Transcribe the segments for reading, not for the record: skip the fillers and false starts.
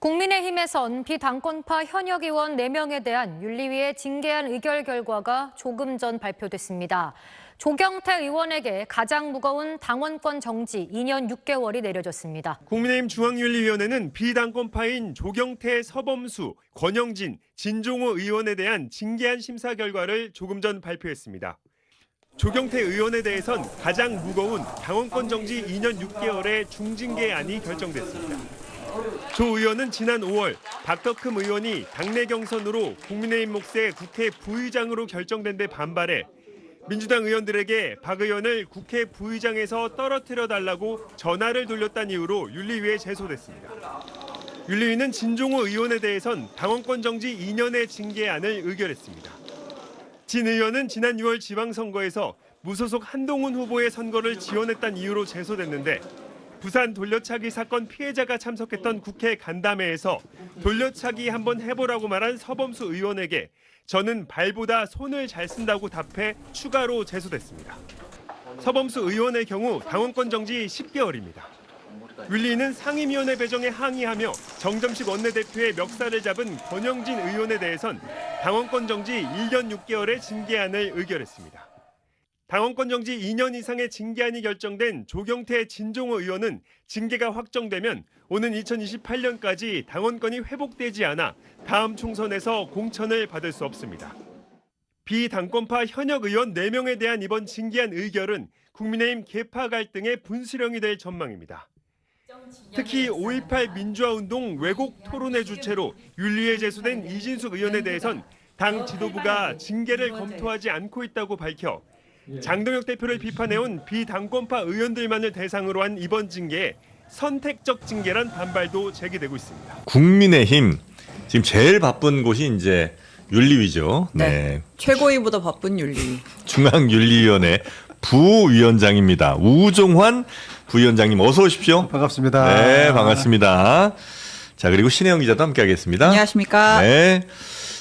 국민의힘에선 비당권파 현역 의원 4명에 대한 윤리위의 징계안 의결 결과가 조금 전 발표됐습니다. 조경태 의원에게 가장 무거운 당원권 정지 2년 6개월이 내려졌습니다. 국민의힘 중앙윤리위원회는 비당권파인 조경태, 서범수, 권영진, 진종호 의원에 대한 징계안 심사 결과를 조금 전 발표했습니다. 조경태 의원에 대해선 가장 무거운 당원권 정지 2년 6개월의 중징계안이 결정됐습니다. 조 의원은 지난 5월 박덕흠 의원이 당내 경선으로 국민의힘 몫의 국회 부의장으로 결정된 데 반발해 민주당 의원들에게 박 의원을 국회 부의장에서 떨어뜨려 달라고 전화를 돌렸다는 이유로 윤리위에 제소됐습니다. 윤리위는 진종호 의원에 대해선 당원권 정지 2년의 징계안을 의결했습니다. 진 의원은 지난 6월 지방선거에서 무소속 한동훈 후보의 선거를 지원했다는 이유로 제소됐는데 부산 돌려차기 사건 피해자가 참석했던 국회 간담회에서 돌려차기 한번 해보라고 말한 서범수 의원에게 저는 발보다 손을 잘 쓴다고 답해 추가로 제소됐습니다. 서범수 의원의 경우 당원권 정지 10개월입니다. 윤리위는 상임위원회 배정에 항의하며 정점식 원내대표의 멱살을 잡은 권영진 의원에 대해선 당원권 정지 1년 6개월의 징계안을 의결했습니다. 당원권 정지 2년 이상의 징계안이 결정된 조경태, 진종호 의원은 징계가 확정되면 오는 2028년까지 당원권이 회복되지 않아 다음 총선에서 공천을 받을 수 없습니다. 비당권파 현역 의원 4명에 대한 이번 징계안 의결은 국민의힘 계파 갈등의 분수령이 될 전망입니다. 특히 5.18 민주화운동 왜곡 토론회 주체로 윤리위에 제소된 이진숙 의원에 대해선 당 지도부가 징계를 검토하지 않고 있다고 밝혀 장동혁 대표를 비판해온 비당권파 의원들만을 대상으로 한 이번 징계에 선택적 징계란 반발도 제기되고 있습니다. 국민의힘 지금 제일 바쁜 곳이 이제 윤리위죠. 네. 최고위보다 바쁜 윤리위. 중앙윤리위원회 부위원장입니다. 우종환 부위원장님 어서 오십시오. 반갑습니다. 네, 반갑습니다. 자, 그리고 신혜영 기자도 함께하겠습니다. 안녕하십니까. 네.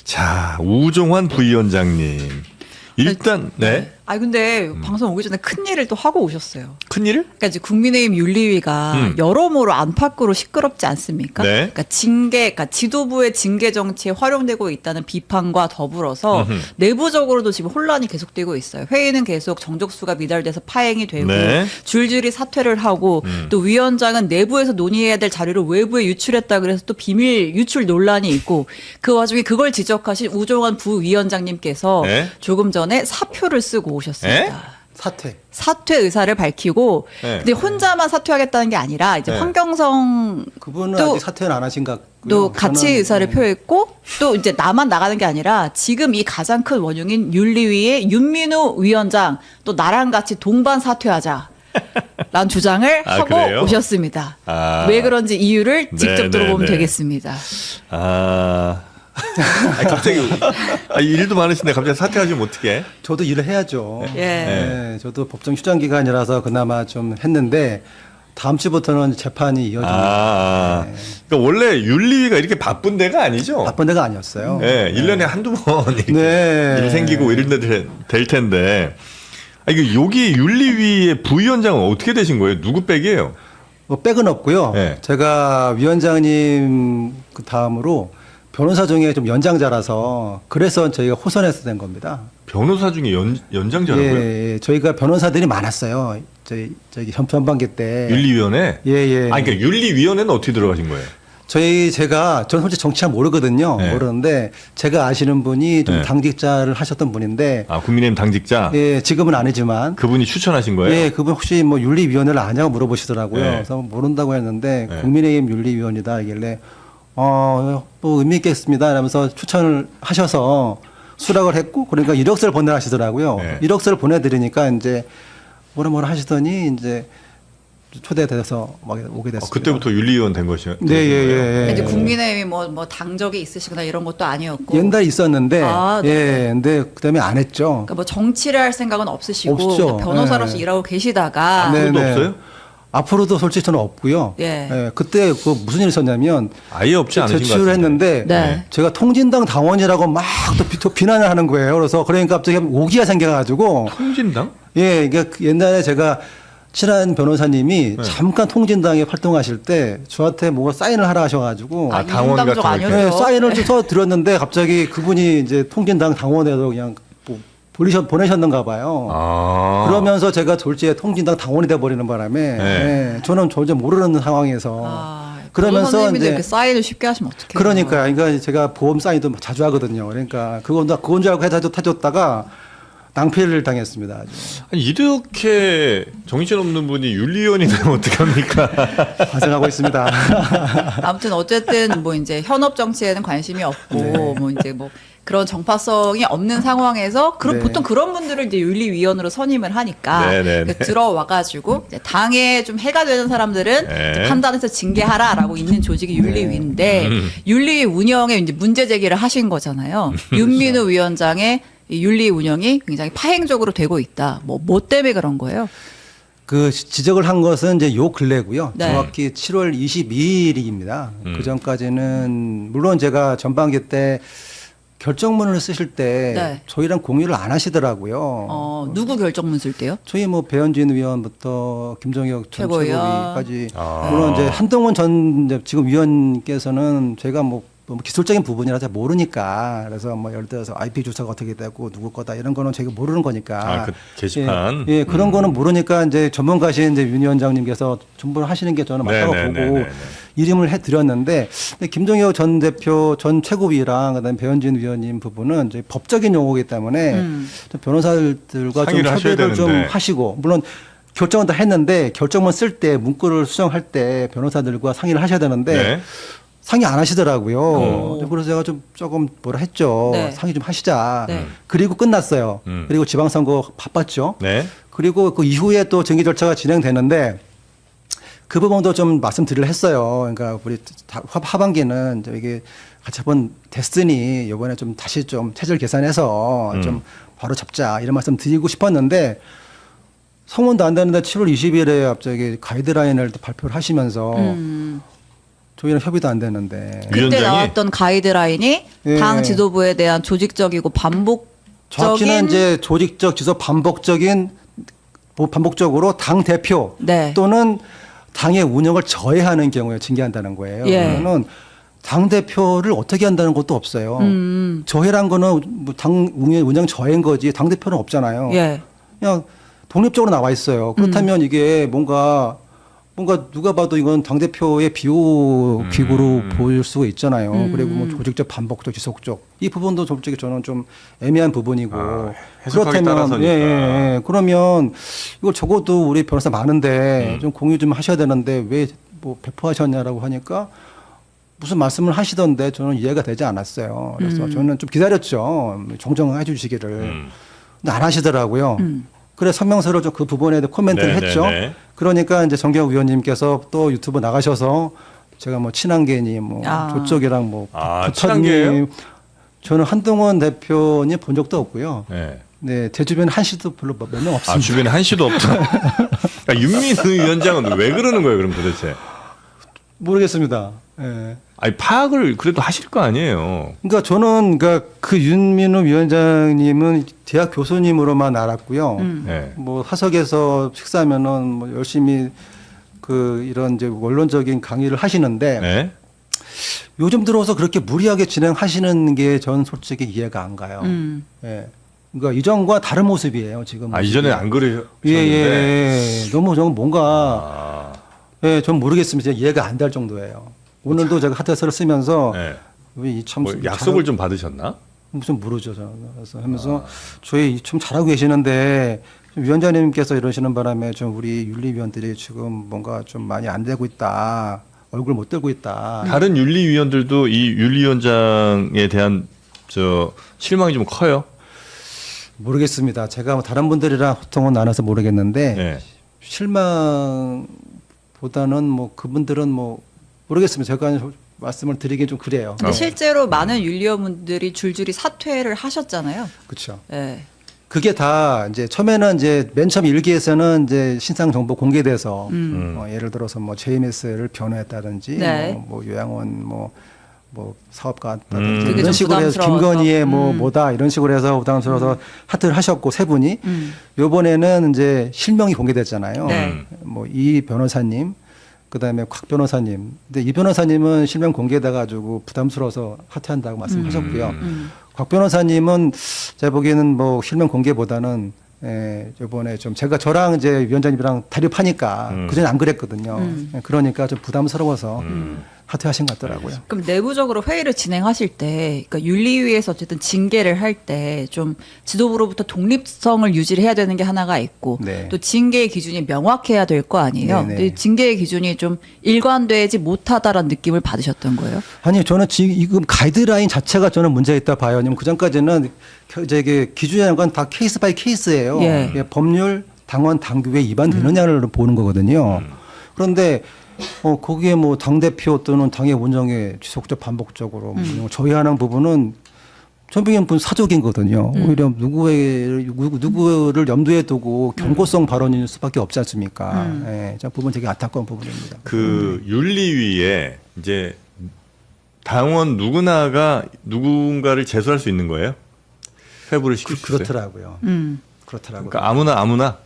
자, 우종환 부위원장님. 일단 네. 근데 방송 오기 전에 큰 일을 또 하고 오셨어요. 큰 일을? 그러니까 이제 국민의힘 윤리위가 여러모로 안팎으로 시끄럽지 않습니까? 네. 그러니까 그러니까 지도부의 징계 정치에 활용되고 있다는 비판과 더불어서 내부적으로도 지금 혼란이 계속되고 있어요. 회의는 계속 정족수가 미달돼서 파행이 되고 네. 줄줄이 사퇴를 하고 또 위원장은 내부에서 논의해야 될 자료를 외부에 유출했다 그래서 또 비밀 유출 논란이 있고 그 와중에 그걸 지적하신 우종환 부위원장님께서 네. 조금 전에 사표를 쓰고 오셨습니다. 사퇴 의사를 밝히고 네. 근데 혼자만 사퇴하겠다는 게 아니라 이제 네. 황경성 그분은 또- 아직 사퇴는 안 하신 것 같고요. 또 같이 저는, 의사를 네. 표했고 또 이제 나만 나가는 게 아니라 지금 이 가장 큰 원흉인 윤리위의 윤민우 위원장 또 나랑 같이 동반 사퇴하자. 라는 주장을 하고 그래요? 오셨습니다. 아. 왜 그런지 이유를 직접 네, 들어보면 네. 되겠습니다. 갑자기 일도 많으신데 갑자기 사퇴하시면 어떡해? 저도 일을 해야죠. 예. 네, 저도 법정 휴장 기간이라서 그나마 좀 했는데 다음 주부터는 재판이 이어집니다. 네. 그러니까 원래 윤리위가 이렇게 바쁜 데가 아니죠? 바쁜 데가 아니었어요. 네, 1년에 한두 번 이렇게 네. 일 생기고 이런 데 될 텐데. 이거 여기 윤리위의 부위원장은 어떻게 되신 거예요? 누구 백이에요? 뭐 백은 없고요. 네. 제가 위원장님 그 다음으로 변호사 중에 좀 연장자라서 그래서 저희가 호선해서 된 겁니다. 변호사 중에 연장자라고요? 예, 저희가 변호사들이 많았어요. 저기 전반기 때. 윤리위원회? 예. 그러니까 윤리위원회는 어떻게 들어가신 거예요? 저는 솔직히 정치 잘 모르거든요. 네. 모르는데 제가 아시는 분이 좀 네. 당직자를 하셨던 분인데 국민의힘 당직자? 예, 지금은 아니지만 그분이 추천하신 거예요? 예, 그분 혹시 뭐 윤리위원회를 아냐고 물어보시더라고요. 네. 그래서 모른다고 했는데 네. 국민의힘 윤리위원이다 이길래 뭐 의미 있겠습니다. 이러면서 추천을 하셔서 수락을 했고 그러니까 이력서를 보내하시더라고요. 네. 이력서를 보내드리니까 이제 뭐라 하시더니 이제 초대돼서 막 오게 됐습니다. 그때부터 윤리위원 된 것이요? 네, 예. 이제 국민의힘이 뭐 당적이 있으시거나 이런 것도 아니었고. 옛날에 있었는데 아, 네. 예, 근데 그다음에 안 했죠. 그러니까 뭐 정치를 할 생각은 없으시고 없죠. 그냥 변호사로서 네. 일하고 계시다가 앞으로도 없어요? 앞으로도 솔직히 저는 없고요. 예. 그때 그 무슨 일이 있었냐면 아예 없지 않으신 것 제출을 같은데. 했는데 네. 제가 통진당 당원이라고 막 또 비난을 하는 거예요. 그래서 그러니까 갑자기 오기가 생겨가지고 통진당? 예, 이게 옛날에 제가 친한 변호사님이 네. 잠깐 통진당에 활동하실 때 저한테 뭐 사인을 하라 하셔가지고 아, 당원 당적 같은 거 아니었죠? 네, 사인을 좀 써드렸는데 갑자기 그분이 이제 통진당 당원에도 그냥 뭐 보내셨는가 봐요. 아. 그러면서 제가 졸지에 통진당 당원이 돼버리는 바람에 네. 저는 전혀 모르는 상황에서 그러면서 변호사님인데 이제 이렇게 사인을 쉽게 하시면 어떡해요? 그러니까 제가 보험 사인도 자주 하거든요. 그러니까 그건 줄 알고 타줬다가 낭패를 당했습니다. 아주. 아니, 이렇게 정신없는 분이 윤리위원이 되면 어떡합니까? 반성하고 있습니다. 아무튼 어쨌든 뭐 이제 현업 정치에는 관심이 없고 네. 뭐 이제 뭐 그런 정파성이 없는 상황에서 네. 보통 그런 분들을 이제 윤리위원으로 선임을 하니까 네, 네, 네. 들어와가지고 이제 당에 좀 해가 되는 사람들은 네. 이제 판단해서 징계하라라고 있는 조직이 윤리위인데 윤리위 운영에 이제 문제 제기를 하신 거잖아요. 윤민우 위원장의 이 윤리 운영이 굉장히 파행적으로 되고 있다. 뭐 때문에 그런 거예요? 그 지적을 한 것은 이제 요 근래고요. 네. 정확히 7월 22일입니다. 그 전까지는 물론 제가 전반기 때 결정문을 쓰실 때 네. 저희랑 공유를 안 하시더라고요. 누구 결정문 쓸 때요? 저희 뭐 배현진 의원부터 김종혁 전 최고위원. 최고위까지 아. 물론 이제 한동훈 전 이제 지금 위원께서는 제가 뭐 기술적인 부분이라 잘 모르니까 그래서 뭐 예를 들어서 IP 주소가 어떻게 되고 누구 거다 이런 거는 제가 모르는 거니까 아, 그 게시판. 예, 그런 거는 모르니까 이제 전문가신 이제 윤 위원장님께서 전부 하시는 게 저는 맞다고 네, 네, 보고 네, 네, 네. 이름을 해드렸는데 근데 김종혁 전 대표 전 최고위랑 그다음에 배현진 위원님 부분은 이제 법적인 용어이기 때문에 좀 변호사들과 좀 상의를 하셔야 협의를 좀 되는데. 하시고 물론 결정은 다 했는데 결정문 쓸 때 문구를 수정할 때 변호사들과 상의를 하셔야 되는데 네. 상의 안 하시더라고요. 그래서 제가 좀 조금 뭐라 했죠. 네. 상의 좀 하시자. 네. 그리고 끝났어요. 그리고 지방선거 바빴죠. 네. 그리고 그 이후에 또 정기 절차가 진행되는데 그 부분도 좀 말씀드리려 했어요. 그러니까 우리 하반기는 이게 같이 한번 됐으니 이번에 좀 다시 좀 체질 계산해서 좀 바로 잡자 이런 말씀 드리고 싶었는데 성원도 안 되는데 7월 20일에 갑자기 가이드라인을 또 발표를 하시면서 저희랑 협의도 안 되는데 그때 위원장이? 나왔던 가이드라인이 예. 당 지도부에 대한 조직적이고 정확히는 반복적인 이제 조직적 지속 반복적으로 당 대표 네. 또는 당의 운영을 저해하는 경우에 징계한다는 거예요. 예. 그러면 당 대표를 어떻게 한다는 것도 없어요. 저해란 거는 뭐 당 운영 저해인 거지 당 대표는 없잖아요. 예. 그냥 독립적으로 나와 있어요. 그렇다면 이게 뭔가 누가 봐도 이건 당 대표의 비호 기구로 보일 수가 있잖아요. 그리고 뭐 조직적, 반복적, 지속적 이 부분도 솔직히 저는 좀 애매한 부분이고 해석하기 따라서니까. 예. 그러면 이걸 적어도 우리 변호사 많은데 좀 공유 좀 하셔야 되는데 왜 뭐 배포하셨냐라고 하니까 무슨 말씀을 하시던데 저는 이해가 되지 않았어요. 그래서 저는 좀 기다렸죠. 정정해 주시기를. 근데 안 하시더라고요. 그래 성명서를 좀 그 부분에 대해 코멘트를 네, 했죠. 네, 네. 그러니까 이제 정경 위원님께서 또 유튜브 나가셔서 제가 뭐 친한계니 뭐 아. 저쪽이랑 뭐 아, 친한계예요? 저는 한동훈 대표님 본 적도 없고요. 네. 네, 제 주변에 한씨도 별로 몇 명 없습니다. 아, 주변에 한시도 없다. 그러니까 윤민우 위원장은 왜 그러는 거예요, 그럼 도대체? 모르겠습니다. 예. 아니, 파악을 그래도 하실 거 아니에요. 그러니까 저는 그 윤민우 위원장님은 대학 교수님으로만 알았고요. 네. 뭐 사석에서 식사하면은 뭐 열심히 그 이런 이제 원론적인 강의를 하시는데 네. 요즘 들어서 그렇게 무리하게 진행하시는 게 전 솔직히 이해가 안 가요. 예. 그러니까 이전과 다른 모습이에요 지금. 아, 이전에 안 그러셨는데. 예. 너무 좀 뭔가 아, 예, 전 모르겠습니다. 진짜 이해가 안 될 정도예요. 오늘도 제가 하트서를 쓰면서 네. 이참 뭐 약속을 좀 받으셨나? 무슨 모르죠 저는. 그래서 하면서 저희 좀 잘하고 계시는데 위원장님께서 이러시는 바람에 좀 우리 윤리위원들이 지금 뭔가 좀 많이 안 되고 있다. 얼굴 못 들고 있다. 다른 윤리위원들도 이 윤리위원장에 대한 실망이 좀 커요. 모르겠습니다. 제가 뭐 다른 분들이랑 소통은 나눠서 모르겠는데 네. 실망보다는 뭐 그분들은 뭐 모르겠습니다. 제가 말씀을 드리긴 좀 그래요. 근데 실제로 많은 윤리위원분들이 줄줄이 사퇴를 하셨잖아요. 그렇죠. 예. 그게 다 이제 처음에는 이제 맨 처음 일기에서는 이제 신상 정보 공개돼서 예를 들어서 뭐 JMS를 변호했다든지 네. 뭐 요양원 뭐 뭐 사업가 그게 이런 좀 식으로 해서 부담스러워서. 김건희의 뭐다 이런 식으로 해서 부담스러워서 하트를 하셨고 세 분이 요번에는 이제 실명이 공개됐잖아요. 네. 뭐 이 변호사님 그다음에 곽 변호사님. 근데 이 변호사님은 실명 공개돼 가지고 부담스러워서 하트한다고 말씀하셨고요. 곽 변호사님은 제가 보기에는 뭐 실명 공개보다는 이번에 좀 제가 저랑 이제 위원장님이랑 다급하니까 그전에 안 그랬거든요. 그러니까 좀 부담스러워서 하트하신 것 같더라고요. 그럼 내부적으로 회의를 진행하실 때, 그러니까 윤리위에서 어쨌든 징계를 할 때 좀 지도부로부터 독립성을 유지를 해야 되는 게 하나가 있고, 네. 또 징계의 기준이 명확해야 될 거 아니에요. 네네. 근데 징계의 기준이 좀 일관되지 못하다라는 느낌을 받으셨던 거예요? 아니 저는 지금 가이드라인 자체가 저는 문제가 있다 봐요. 왜냐면 그 전까지는 이게 기준이라는 건 다 케이스 바이 케이스예요. 예. 예, 법률, 당원, 당규에 위반되느냐를 보는 거거든요. 그런데 거기에 뭐 당대표 또는 당의 운영에 지속적 반복적으로 저해하는 부분은 전병현 사적이거든요. 오히려 누구를 염두에 두고 경고성 발언일 수밖에 없지 않습니까? 예, 저 부분 되게 안타까운 부분입니다. 그 윤리위에 이제 당원 누구나가 누군가를 제소할 수 있는 거예요? 회부를 시킬 수 있어요? 그렇더라고요. 그렇더라고요. 그러니까 아무나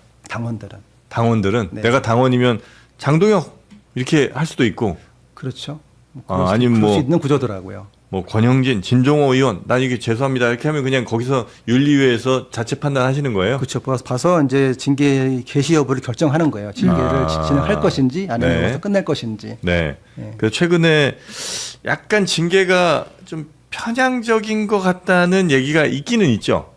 당원들은 네. 내가 당원이면 장동혁 이렇게 할 수도 있고 그렇죠. 아니면 그럴 수 뭐 있는 구조더라고요. 뭐 권영진, 진종호 의원 난 이게 죄송합니다 이렇게 하면 그냥 거기서 윤리위에서 자체 판단하시는 거예요? 그렇죠. 봐서 이제 징계 개시 여부를 결정하는 거예요. 징계를 진행할 것인지 아니면 네. 여기서 끝낼 것인지. 네. 네. 그래서 최근에 약간 징계가 좀 편향적인 것 같다는 얘기가 있기는 있죠.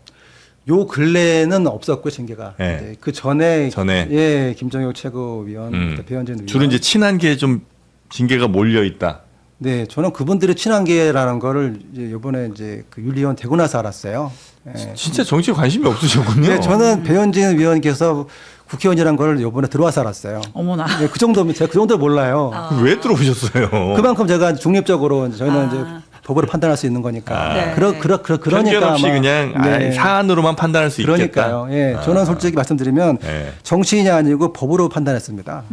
요 근래는 없었고 징계가. 네. 이제 그 전에 전에. 김정혁 최고위원, 배현진 의원. 주로 이제 친한 게 좀 징계가 몰려 있다. 네, 저는 그분들의 친한계라는 거를 이제 이번에 이제 그 윤리위원 되고 나서 알았어요. 예. 진짜 정치에 관심이 없으셨군요. 네, 저는 배현진 의원께서 국회의원이라는 걸 이번에 들어와서 알았어요. 어머나. 네, 그 정도면 제가 그 정도 몰라요. 왜 들어오셨어요? 그만큼 제가 중립적으로 저희는 이제 법으로 판단할 수 있는 거니까. 네. 그러니까 편견 없이 아마, 그냥 네. 사안으로만 판단할 수 그러니까요. 있겠다. 예, 저는 솔직히 말씀드리면 네. 정치인이 아니고 법으로 판단했습니다.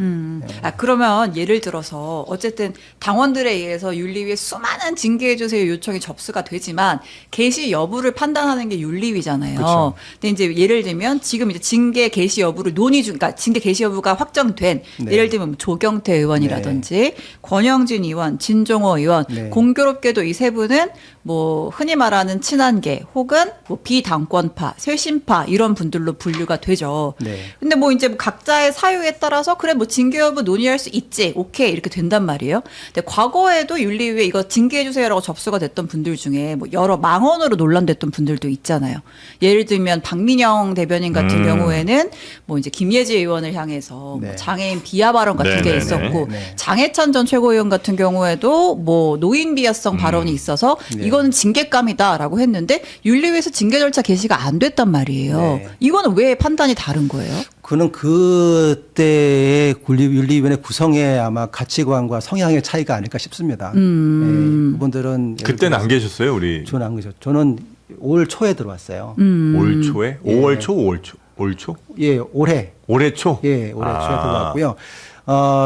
그러면 예를 들어서 어쨌든 당원들에 의해서 윤리위에 수많은 징계해 주세요 요청이 접수가 되지만 개시 여부를 판단하는 게 윤리위잖아요. 그렇죠. 근데 이제 예를 들면 지금 이제 징계 개시 여부를 논의 중, 그러니까 징계 개시 여부가 확정된 네. 예를 들면 뭐 조경태 의원이라든지 권영진 의원, 진종호 의원 네. 공교롭게도 이 세 분은 뭐 흔히 말하는 친한계 혹은 뭐 비당권파, 쇄신파 이런 분들로 분류가 되죠. 네. 근데 뭐 이제 뭐 각자의 사유에 따라서 그래 뭐 징계 여부 논의할 수 있지, 오케이 이렇게 된단 말이에요. 근데 과거에도 윤리위에 이거 징계해 주세요라고 접수가 됐던 분들 중에 뭐 여러 망언으로 논란됐던 분들도 있잖아요. 예를 들면 박민영 대변인 같은 경우에는 뭐 이제 김예지 의원을 향해서 네. 뭐 장애인 비하 발언 같은 게 네네네. 있었고 네. 장해찬 전 최고위원 같은 경우에도 뭐 노인 비하성 발언이 있어서 네. 이거는 징계감이다라고 했는데 윤리위에서 징계 절차 개시가 안 됐단 말이에요. 네. 이거는 왜 판단이 다른 거예요? 그는 그때의 윤리위원회 구성의 아마 가치관과 성향의 차이가 아닐까 싶습니다. 예, 그분들은 그때는 안 계셨어요, 우리 저는 안 계셨죠. 저는 올 초에 들어왔어요. 올 초에? 5월 초, 5월 초, 올 초? 예, 올해. 올해 초? 예, 올해 초에 들어왔고요.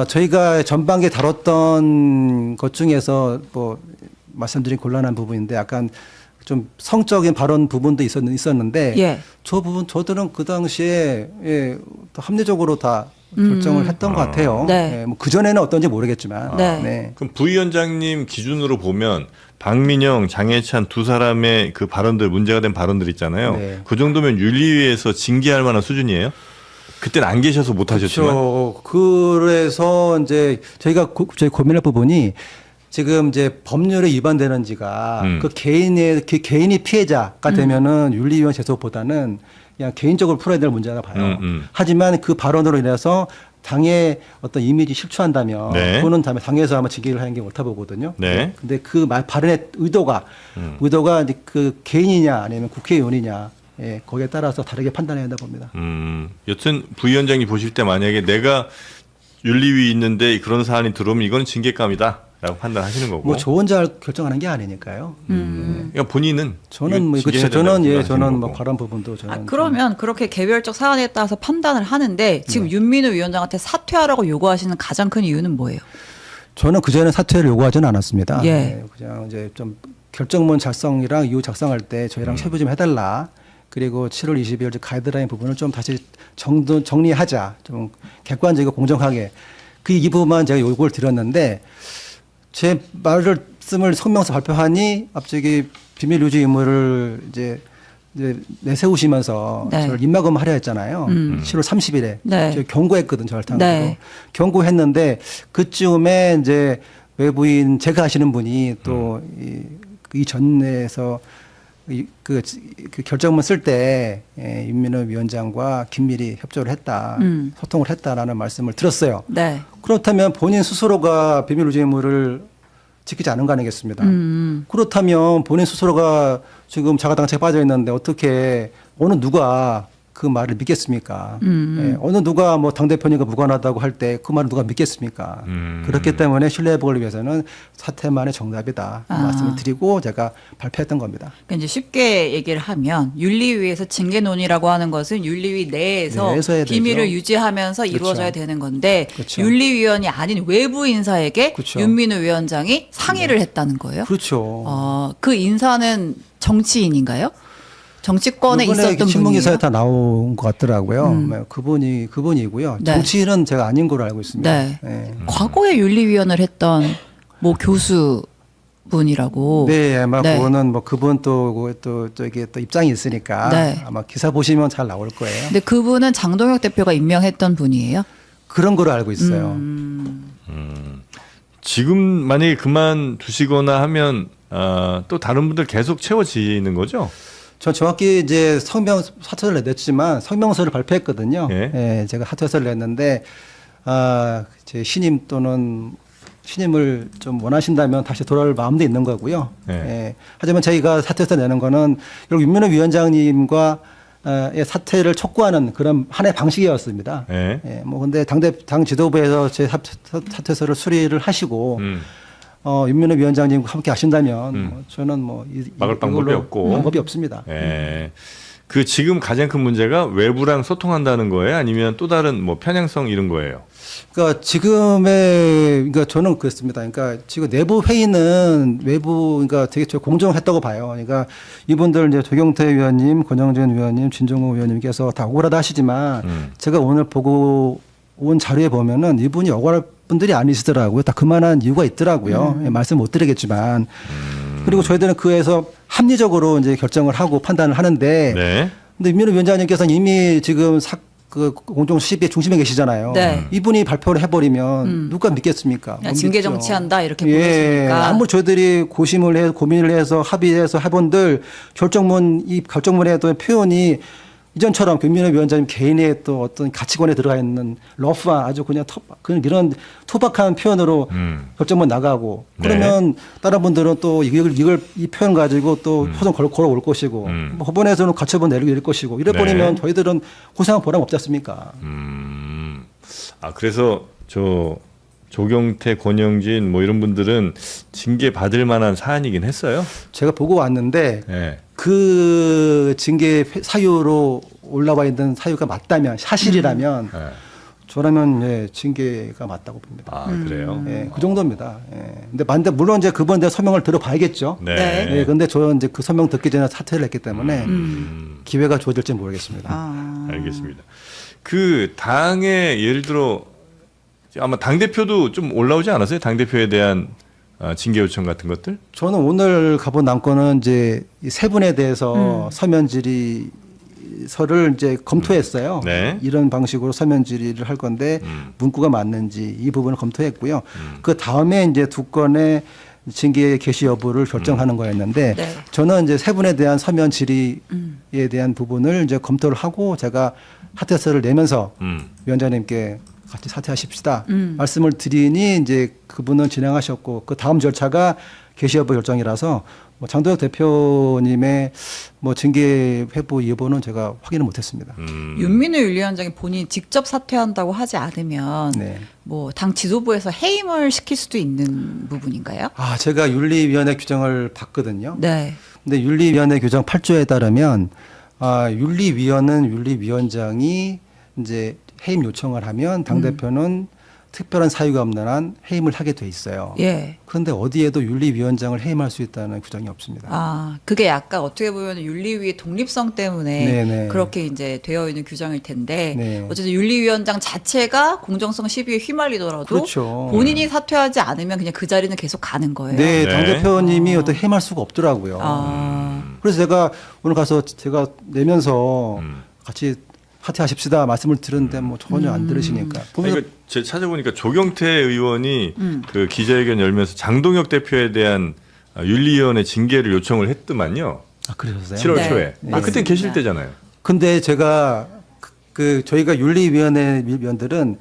저희가 전반기에 다뤘던 것 중에서 뭐 말씀드린 곤란한 부분인데 약간 좀 성적인 발언 부분도 있었는데 예. 저 부분 저들은 그 당시에 더 합리적으로 다 결정을 했던 것 같아요. 네. 예, 뭐 그전에는 어떤지 모르겠지만. 네. 네. 그럼 부위원장님 기준으로 보면 박민영, 장해찬 두 사람의 그 발언들, 문제가 된 발언들 있잖아요. 네. 그 정도면 윤리위에서 징계할 만한 수준이에요? 그때는 안 계셔서 못 하셨지만. 그렇죠. 그래서 이제 저희가 저희 고민할 부분이 지금 이제 법률에 위반되는지가 그 개인이 피해자가 되면은 윤리위원 제소보다는 그냥 개인적으로 풀어야 될 문제라 봐요. 하지만 그 발언으로 인해서 당의 어떤 이미지 실추한다면 네. 그거는 다음에 당에서 아마 징계를 하는 게 옳다 보거든요. 네. 근데 그 발언의 의도가 이제 그 개인이냐 아니면 국회의원이냐 예, 거기에 따라서 다르게 판단해야 한다 봅니다. 여튼 부위원장이 보실 때 만약에 내가 윤리위 있는데 그런 사안이 들어오면 이건 징계감이다라고 판단하시는 거고. 뭐 저 혼자 결정하는 게 아니니까요. 그러니까 본인은 저는 뭐 이거 그렇죠. 징계해야 저는 된다고 저는 생각하시는 뭐 거고. 바란 부분도 저는 그러면 그렇게 개별적 사안에 따라서 판단을 하는데 지금 윤민우 위원장한테 사퇴하라고 요구하시는 가장 큰 이유는 뭐예요? 저는 그전에 사퇴를 요구하지는 않았습니다. 예. 네, 그냥 이제 좀 결정문 작성이랑 이후 작성할 때 저희랑 협의 좀 해달라. 그리고 7월 22일 가이드라인 부분을 좀 다시 정리하자. 좀 객관적이고 공정하게. 그 이 부분만 제가 요구를 드렸는데 제 말씀을 성명서 발표하니 갑자기 비밀 유지 의무를 이제 내세우시면서 네. 저를 입막음하려 했잖아요. 7월 30일에 네. 제가 경고했거든 저를 당으로. 네. 경고했는데 그쯤에 이제 외부인 제가 아시는 분이 또 이 전에서 그 결정문 쓸 때 윤민호 위원장과 긴밀히 협조를 했다, 소통을 했다라는 말씀을 들었어요. 네. 그렇다면 본인 스스로가 비밀 유지 의무를 지키지 않은 거 아니겠습니까? 그렇다면 본인 스스로가 지금 자가당착에 빠져 있는데 어떻게 어느 누가 그 말을 믿겠습니까? 예, 어느 누가 뭐 당대표님과 무관하다고 할 때 그 말을 누가 믿겠습니까? 그렇기 때문에 신뢰회복을 위해서는 사퇴만의 정답이다 말씀을 드리고 제가 발표했던 겁니다. 그러니까 이제 쉽게 얘기를 하면 윤리위에서 징계 논의라고 하는 것은 윤리위 내에서 내에서 해야 비밀을 되죠. 유지하면서 그렇죠. 이루어져야 되는 건데 그렇죠. 윤리위원이 아닌 외부 인사에게 그렇죠. 윤민우 위원장이 상의를 했다는 거예요. 그렇죠. 그 인사는 정치인인가요? 정치권에 이번에 있었던 신문기사에 분이에요? 다 나온 것 같더라고요. 네, 그분이고요. 네. 정치인은 제가 아닌 걸로 알고 있습니다. 네. 네. 과거에 윤리위원을 했던 뭐 교수분이라고. 네, 아마 네. 그거는 뭐 그분 또 이게 또 입장이 있으니까 네. 아마 기사 보시면 잘 나올 거예요. 근데 그분은 장동혁 대표가 임명했던 분이에요. 그런 걸로 알고 있어요. 지금 만약에 그만두시거나 하면 또 다른 분들 계속 채워지는 거죠? 전 정확히 이제 사퇴서를 냈지만 성명서를 발표했거든요. 예. 예, 제가 사퇴서를 냈는데 제 신임 또는 신임을 좀 원하신다면 다시 돌아올 마음도 있는 거고요. 예. 예. 하지만 저희가 사퇴서 내는 거는 결국 윤민호 위원장님과 의 사퇴를 촉구하는 그런 하나의 방식이었습니다. 예. 예, 뭐 근데 당 지도부에서 제 사퇴서를 수리를 하시고 윤민호 위원장님과 함께 하신다면 뭐 저는 뭐 막을 방법이 이걸로 없고. 방법이 없습니다. 예. 그 지금 가장 큰 문제가 외부랑 소통한다는 거예요? 아니면 또 다른 뭐 편향성 이런 거예요? 그러니까 그러니까 저는 그렇습니다. 그러니까 지금 내부 회의는 그러니까 되게 공정했다고 봐요. 그러니까 이분들 이제 조경태 위원님, 권영진 위원님, 진종호 위원님께서 다 억울하다 하시지만 제가 오늘 보고 온 자료에 보면은 이분이 억울할 분들이 아니시더라고요. 다 그만한 이유가 있더라고요. 예, 말씀 못 드리겠지만. 그리고 저희들은 그에서 합리적으로 이제 결정을 하고 판단을 하는데. 네. 근데 윤민호 위원장님께서는 이미 지금 그 공정 시비의 중심에 계시잖아요. 네. 이분이 발표를 해버리면 누가 믿겠습니까? 못 징계 믿죠. 정치한다 이렇게 예, 보여지니까. 아무리 저희들이 고민을 해서 합의해서 해본들 이 결정문에도 표현이 이전처럼 김민호 위원장님 개인의 또 어떤 가치관에 들어가 있는 러프한 아주 그냥 이런 투박한 표현으로 결정문 나가고 그러면 다른 분들은 또 이 표현 가지고 또 소송 걸어올 것이고 뭐 법원에서는 가처분 내릴 것이고 이래 버리면 저희들은 고생한 보람 없지 않습니까? 그래서 조경태, 권영진 뭐 이런 분들은 징계 받을 만한 사안이긴 했어요. 제가 보고 왔는데 네. 그 징계 사유로 올라와 있는 사유가 맞다면 사실이라면 네. 저라면 예, 징계가 맞다고 봅니다. 그래요. 예, 그 정도입니다. 예. 근데 물론 이제 그분들 설명을 들어봐야겠죠. 네. 예, 근데 저는 이제 그 설명 듣기 전에 사퇴를 했기 때문에 기회가 주어질지 모르겠습니다. 알겠습니다. 그 당에 예를 들어 아마 당 대표도 좀 올라오지 않았어요? 당 대표에 대한 징계 요청 같은 것들? 저는 오늘 가본 남건은 이제 이 세 분에 대해서 서면 질의서를 이제 검토했어요. 네. 이런 방식으로 서면 질의를 할 건데 문구가 맞는지 이 부분을 검토했고요. 그 다음에 이제 두 건의 징계 개시 여부를 결정하는 거였는데 네. 저는 이제 세 분에 대한 서면 질의에 대한 부분을 이제 검토를 하고 제가 사퇴서를 내면서 위원장님께 같이 사퇴하십시다 말씀을 드리니 이제 그분은 진행하셨고 그 다음 절차가 개시 여부 결정이라서 뭐 장동혁 대표님의 뭐 징계 회부 여부는 제가 확인을 못했습니다. 윤민우 윤리위원장이 본인이 직접 사퇴한다고 하지 않으면 네. 뭐 당 지도부에서 해임을 시킬 수도 있는 부분인가요? 제가 윤리위원회 규정을 봤거든요. 네. 근데 윤리위원회 규정 8조에 따르면 윤리위원은 윤리위원장이 이제 해임 요청을 하면 당대표는 특별한 사유가 없는 한 해임을 하게 돼 있어요. 예. 그런데 어디에도 윤리위원장을 해임할 수 있다는 규정이 없습니다. 아, 그게 약간 어떻게 보면 윤리위의 독립성 때문에 네네. 그렇게 이제 되어 있는 규정일 텐데 네. 어쨌든 윤리위원장 자체가 공정성 시비에 휘말리더라도 그렇죠. 본인이 사퇴하지 않으면 그냥 그 자리는 계속 가는 거예요. 네, 네. 당대표님이 어떻게 해임할 수가 없더라고요. 아, 그래서 제가 오늘 가서 제가 내면서 같이 사퇴하십시다 말씀을 드렸는데 뭐 전혀 안 들으시니까. 그러니까 제가 찾아보니까 조경태 의원이 그 기자회견 열면서 장동혁 대표에 대한 윤리위원회 징계를 요청을 했더만요. 아, 그러셨어요? 7월 네. 초에. 네. 그때 계실 때잖아요. 근데 제가 저희가 윤리위원회 위원들은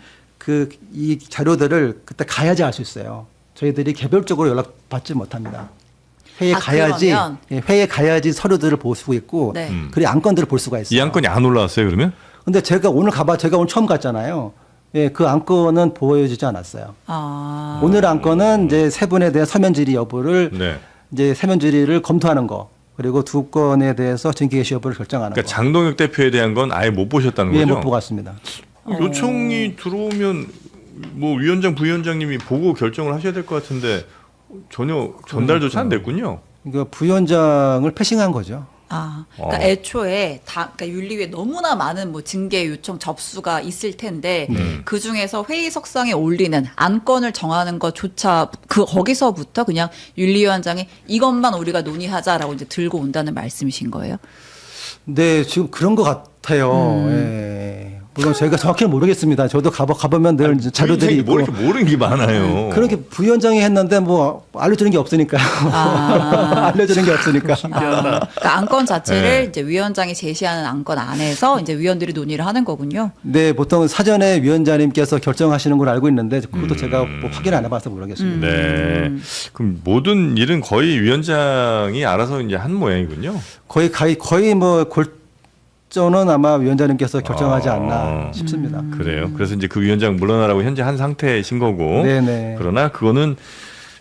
이 자료들을 그때 가야지 알 수 있어요. 저희들이 개별적으로 연락 받지 못합니다. 회의에 아, 가야지, 그러면? 예, 회의에 가야지 서류들을 볼 수가 있고, 네. 그리고 안건들을 볼 수가 있어요. 이 안건이 안 올라왔어요, 그러면? 근데 제가 오늘 처음 갔잖아요. 예, 그 안건은 보여지지 않았어요. 아, 오늘 안건은 이제 세 분에 대한 서면 질의 여부를 네. 이제 서면 질의를 검토하는 거, 그리고 두 건에 대해서 정기 개시 여부를 결정하는 그러니까 거. 장동혁 대표에 대한 건 아예 못 보셨다는 예, 거죠? 못 보고 왔습니다. 요청이 들어오면 뭐 위원장, 부위원장님이 보고 결정을 하셔야 될 것 같은데 전혀 전달조차 안 됐군요. 그러니까 부위원장을 패싱한 거죠. 아, 그러니까 어. 애초에 그러니까 윤리위에 너무나 많은 뭐 징계 요청 접수가 있을 텐데 그 중에서 회의석상에 올리는 안건을 정하는 것조차 거기서부터 그냥 윤리위원장이 이것만 우리가 논의하자라고 이제 들고 온다는 말씀이신 거예요? 네, 지금 그런 것 같아요. 예. 물론 저희가 정확히는 모르겠습니다. 저도 가보면 늘 이제 자료들이 있고. 뭐 이렇게 모르는 게 많아요. 그렇게 부위원장이 했는데 뭐 알려주는 게 없으니까요. 알려주는 게 없으니까. 그러니까 안건 자체를 네. 이제 위원장이 제시하는 안건 안에서 이제 위원들이 논의를 하는 거군요. 네, 보통 사전에 위원장님께서 결정하시는 걸 알고 있는데 그것도 제가 뭐 확인 안 해봐서 모르겠습니다. 네. 그럼 모든 일은 거의 위원장이 알아서 이제 한 모양이군요. 거의 뭐 골전은 아마 위원장님께서 결정하지 않나 싶습니다. 그래요. 그래서 이제 그 위원장 물러나라고 현재 한 상태이신 거고. 네네. 그러나 그거는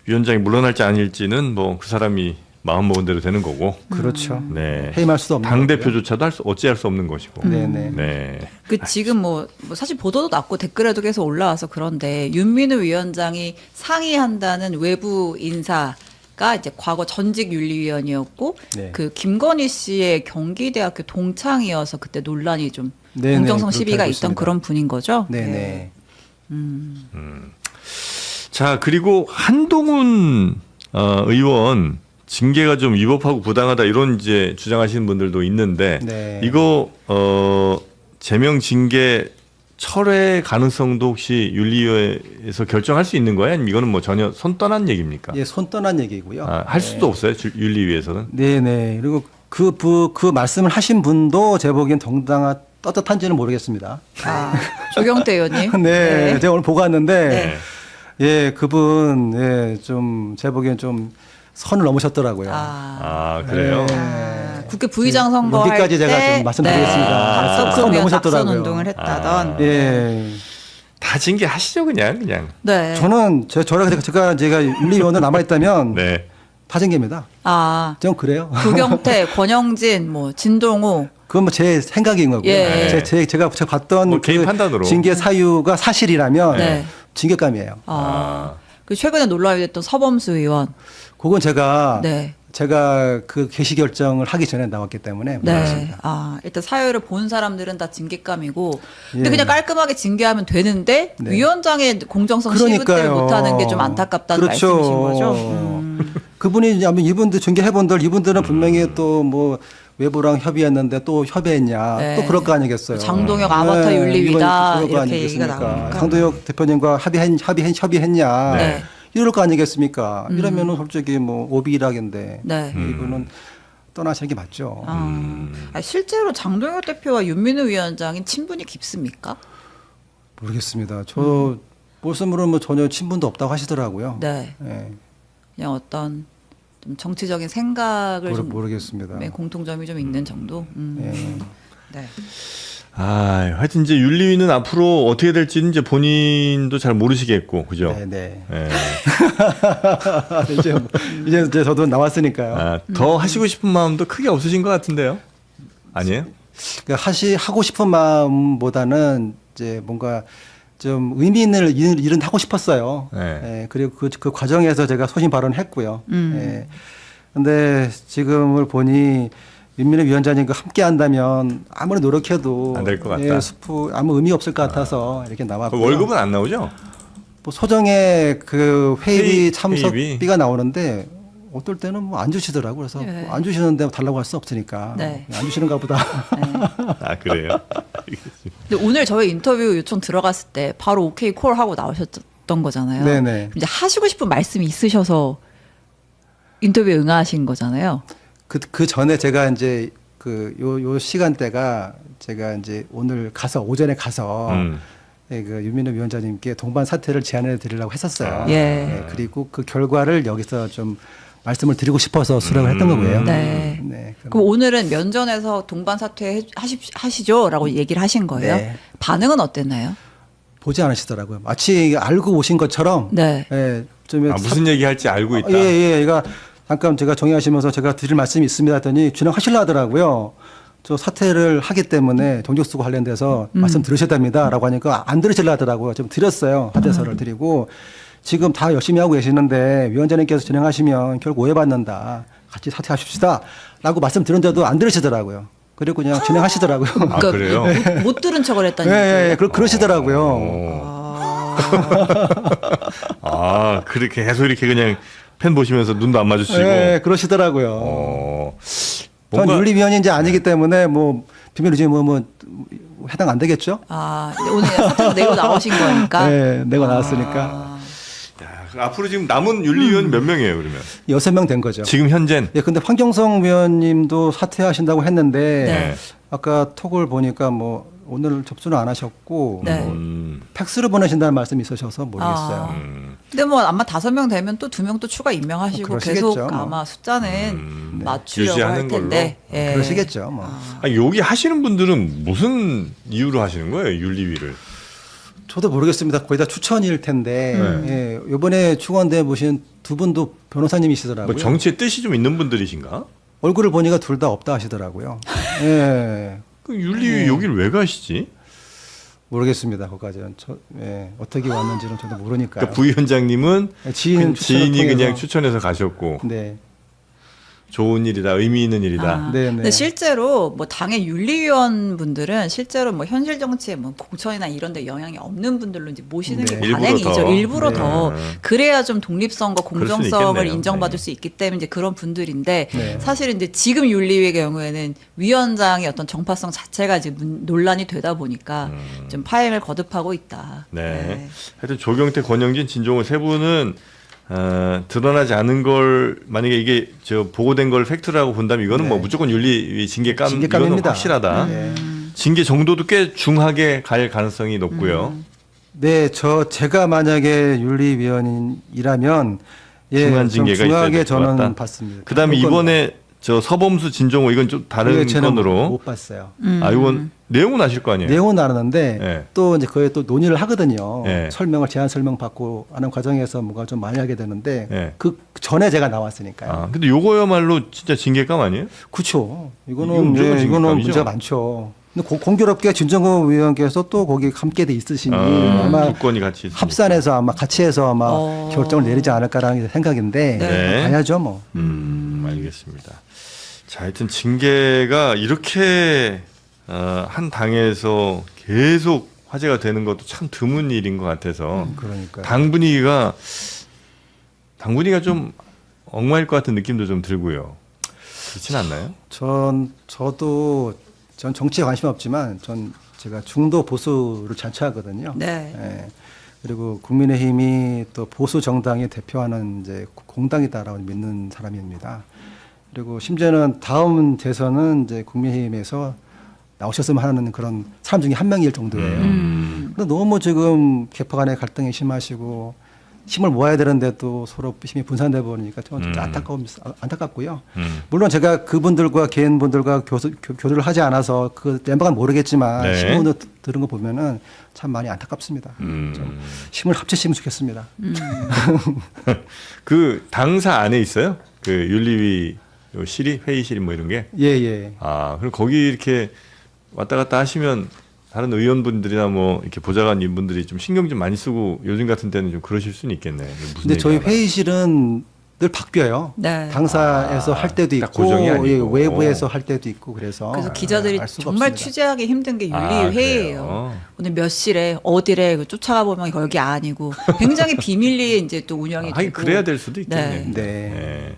위원장이 물러날지 아닐지는 뭐 그 사람이 마음 먹은 대로 되는 거고. 그렇죠. 네. 해임할 수도 없는 당 거고요. 대표조차도 어찌할 수 없는 것이고. 네네. 네. 그 지금 뭐 사실 보도도 났고 댓글에도 계속 올라와서 그런데 윤민우 위원장이 상의한다는 외부 인사가 이제 과거 전직 윤리위원이었고 네. 그 김건희 씨의 경기대학교 동창이어서 그때 논란이 좀 네네, 공정성 그렇게 시비가 알고 있던 있습니다. 그런 분인 거죠. 네네. 자, 그리고 한동훈 의원 징계가 좀 위법하고 부당하다 이런 이제 주장하시는 분들도 있는데 네. 이거 제명 징계 철회 가능성도 혹시 윤리위에서 결정할 수 있는 거예요? 아니면 이거는 뭐 전혀 손 떠난 얘기입니까? 예, 손 떠난 얘기고요. 할 수도 없어요, 윤리위에서는. 네네. 그리고 그 말씀을 하신 분도 제 보기엔 떳떳한지는 모르겠습니다. 아, 조경태 의원님. 네, 제가 오늘 보고 왔는데, 네. 예, 그분, 예, 좀, 제 보기엔 좀 선을 넘으셨더라고요. 아, 그래요? 네. 아, 국회 부의장 선거할 여기까지 때 제가 좀 말씀드리겠습니다. 각선 선 보면 넘으셨더라고요. 각선 운동을 했다던. 예. 다 징계하시죠, 그냥. 네. 저는, 제가 윤리위원으로 남아있다면, 네. 다 징계입니다. 아, 전 그래요. 조경태, 권영진, 뭐 진동호. 그건 뭐 제 생각인 거고요. 예. 제가 봤던 뭐 개인 그 판단으로. 징계 사유가 사실이라면 네. 징계감이에요. 그 최근에 논란이 됐던 서범수 의원. 그건 제가 네. 그 개시 결정을 하기 전에 나왔기 때문에 네. 모르겠습니다. 아, 일단 사회를 본 사람들은 다 징계감이고. 근데 예. 그냥 깔끔하게 징계하면 되는데 네. 위원장의 공정성 시부때를 그러니까요. 못하는 게 좀 안타깝다는 그렇죠. 말씀이신 거죠. 그분이 아마 이분들 징계해본들 이분들은 분명히 또 뭐 외부랑 협의했는데 또 협의했냐 네. 또 그럴 거 아니겠어요. 장동혁 아바타 윤리위다 이번 그럴 거 이렇게 얘기가 아니겠습니까? 나오니까. 장동혁 대표님과 협의했냐 네. 이럴 거 아니겠습니까? 이러면은 솔직히 뭐 오비락인데 네. 이분은 떠나시는 게 맞죠. 아, 실제로 장동혁 대표와 윤민우 위원장이 친분이 깊습니까? 모르겠습니다. 저 모습으로 뭐 전혀 친분도 없다고 하시더라고요. 네. 예. 그냥 어떤 좀 정치적인 생각을 좀 모르겠습니다. 네, 공통점이 좀 있는 정도. 예. 네. 하여튼 이제 윤리위는 앞으로 어떻게 될지는 이제 본인도 잘 모르시겠고, 그죠? 네. 예. 이제 저도 나왔으니까요. 더 하시고 싶은 마음도 크게 없으신 것 같은데요? 아니에요? 그러니까 하고 싶은 마음보다는 이제 뭔가 좀 의미 있는 일은 하고 싶었어요. 네. 예, 그리고 그 과정에서 제가 소신 발언했고요. 예. 근데 지금을 보니 윤미래 위원장님과 함께 한다면 아무리 노력해도 안될것 같다. 예, 수프 아무 의미 없을 것 같아서 이렇게 나왔고요. 월급은 안 나오죠? 뭐 소정의 그 회의비 회의- 참석비가 나오는데 어떨 때는 뭐 안 주시더라고요. 그래서 네. 뭐안 주시는데 달라고 할 수 없으니까 네. 안 주시는가 보다. 아 그래요? 근데 오늘 저희 인터뷰 요청 들어갔을 때 바로 오케이 콜 하고 나오셨던 거잖아요. 네네. 이제 하시고 싶은 말씀이 있으셔서 인터뷰에 응하신 거잖아요. 그 전에 제가 이제 요 시간대가 제가 이제 오늘 오전에 가서 예, 그 유민호 위원장님께 동반 사퇴를 제안해 드리려고 했었어요. 예. 예, 그리고 그 결과를 여기서 좀 말씀을 드리고 싶어서 수락을 했던 거고요. 네. 네. 그럼 오늘은 면전에서 동반 사퇴 하시죠라고 얘기를 하신 거예요. 네. 반응은 어땠나요? 보지 않으시더라고요. 마치 알고 오신 것처럼. 네. 예, 좀 아, 무슨 얘기 할지 알고 있다. 예, 예. 그러니까 잠깐 제가 정리하시면서 제가 드릴 말씀이 있습니다 했더니 진행하시려 하더라고요. 저 사퇴를 하기 때문에 동족수고 관련돼서 말씀 들으셔야 됩니다라고 하니까 안 들으시려 하더라고요. 좀 드렸어요. 하대서를 드리고 지금 다 열심히 하고 계시는데 위원장님께서 진행하시면 결국 오해받는다. 같이 사퇴하십시다. 라고 말씀드렸는데도 안 들으시더라고요. 그리고 그냥 진행하시더라고요. 아, 그래요? 못 들은 척을 했다는 예, 얘기예요. 예, 그러시더라고요. 아 그렇게 계속 이렇게 그냥 팬 보시면서 눈도 안 마주치고. 예, 그러시더라고요. 전 전 윤리위원인지 아니기 때문에 뭐 비밀이지 뭐 해당 안 되겠죠? 아, 오늘 사퇴 내고 나오신 거니까. 네, 내가 나왔으니까 앞으로 지금 남은 윤리위원 몇 명이에요 그러면? 6명 된 거죠. 지금 현재는? 예, 근데 황경성 위원님도 사퇴하신다고 했는데 네. 아까 톡을 보니까 뭐 오늘 접수는 안 하셨고 네. 뭐 팩스로 보내신다는 말씀이 있으셔서 모르겠어요. 근데 뭐 아마 5명 되면 또 2명 또 추가 임명하시고 그러시겠죠, 계속 뭐. 아마 숫자는 맞추려고 유지하는 할 텐데. 예. 그러시겠죠. 뭐. 아니, 여기 하시는 분들은 무슨 이유로 하시는 거예요 윤리위를? 저도 모르겠습니다. 거의 다 추천일 텐데 예, 이번에 충원돼 보신 두 분도 변호사님이시더라고요. 뭐 정치에 뜻이 좀 있는 분들이신가? 얼굴을 보니까 둘 다 없다 하시더라고요. 예. 그 윤리위 여기를 왜 가시지? 모르겠습니다. 그까지는 예, 어떻게 왔는지는 저도 모르니까요. 그러니까 부위원장님은 지인 지인이 추천을 그냥 통해서. 추천해서 가셨고 네. 좋은 일이다, 의미 있는 일이다. 아, 네, 네. 근데 실제로 뭐 당의 윤리위원 분들은 실제로 뭐 현실 정치에 뭐 공천이나 이런 데 영향이 없는 분들로 이제 모시는 네. 게 일부러 관행이죠. 더. 일부러 네. 더. 그래야 좀 독립성과 그럴 수는 공정성을 있겠네요. 인정받을 네. 수 있기 때문에 이제 그런 분들인데 네. 사실은 이제 지금 윤리위의 경우에는 위원장의 어떤 정파성 자체가 이제 논란이 되다 보니까 좀 파행을 거듭하고 있다. 네. 하여튼 조경태, 권영진, 진종호 세 분은 드러나지 않은 걸 만약에 이게 보고된 걸 팩트라고 본다면 이거는 네. 뭐 무조건 윤리 징계감 이거는 징계감입니다. 확실하다. 네. 징계 정도도 꽤 중하게 갈 가능성이 높고요. 네, 제가 만약에 윤리위원이라면 중한 좀 징계가 있어야 중하게 될것 저는 같다. 봤습니다. 그다음에 무조건 이번에 서범수, 진종호 이건 좀 다른 저는 건으로. 못 봤어요. 아 이건 내용은 아실 거 아니에요. 내용은 알았는데 네. 또 이제 그에 또 논의를 하거든요. 네. 제안 설명 받고 하는 과정에서 뭔가 좀 많이 하게 되는데 네. 그 전에 제가 나왔으니까요. 아 근데 요거야말로 진짜 징계감 아니에요? 그렇죠. 이건 이거는 무조건 이거는 징계감이죠. 문제가 많죠. 근데 공교롭게 진정호 위원께서 또 거기 함께 돼 있으시니 아, 아마 두 건이 같이 있으니까. 합산해서 아마 같이 해서 아마 결정을 내리지 않을까라는 생각인데 네. 봐야죠 뭐. 알겠습니다. 자, 하여튼 징계가 이렇게 한 당에서 계속 화제가 되는 것도 참 드문 일인 것 같아서 그러니까. 당 분위기가 좀 엉망일 것 같은 느낌도 좀 들고요. 그렇진 않나요? 저도 정치에 관심 없지만 제가 중도 보수를 자처하거든요. 네. 예. 그리고 국민의힘이 또 보수 정당이 대표하는 이제 공당이다라고 믿는 사람입니다. 그리고 심지어는 다음 대선은 이제 국민의힘에서 나오셨으면 하는 그런 사람 중에 한 명일 정도예요. 근데 너무 지금 개파 간의 갈등이 심하시고 힘을 모아야 되는데 또 서로 힘이 분산돼 버리니까 좀 진짜 안타깝고요. 물론 제가 그분들과 개인분들과 교류를 하지 않아서 그 멤버가 모르겠지만 네. 신문을 들은 거 보면은 참 많이 안타깝습니다. 좀 힘을 합치시면 좋겠습니다. 그 당사 안에 있어요? 그 윤리위 회의실이 뭐 이런 게? 예, 예. 아, 그럼 거기 이렇게 왔다 갔다 하시면 다른 의원분들이나 뭐 이렇게 보좌관 인분들이 좀 신경 좀 많이 쓰고 요즘 같은 때는 좀 그러실 수는 있겠네. 무슨 근데 저희 얘기야? 회의실은 늘 바뀌어요. 네. 당사에서 할 때도 딱 있고 고정이 아니고. 예, 외부에서 할 때도 있고 그래서 그래서 기자들이 알 수가 정말 없습니다. 취재하기 힘든 게 윤리 아, 회의예요. 그래요? 오늘 몇 시래 어디래 쫓아가 보면 여기 아니고 굉장히 비밀리에 이제 또 운영이 하긴 되고. 그래야 될 수도 있겠네요. 네. 네. 네.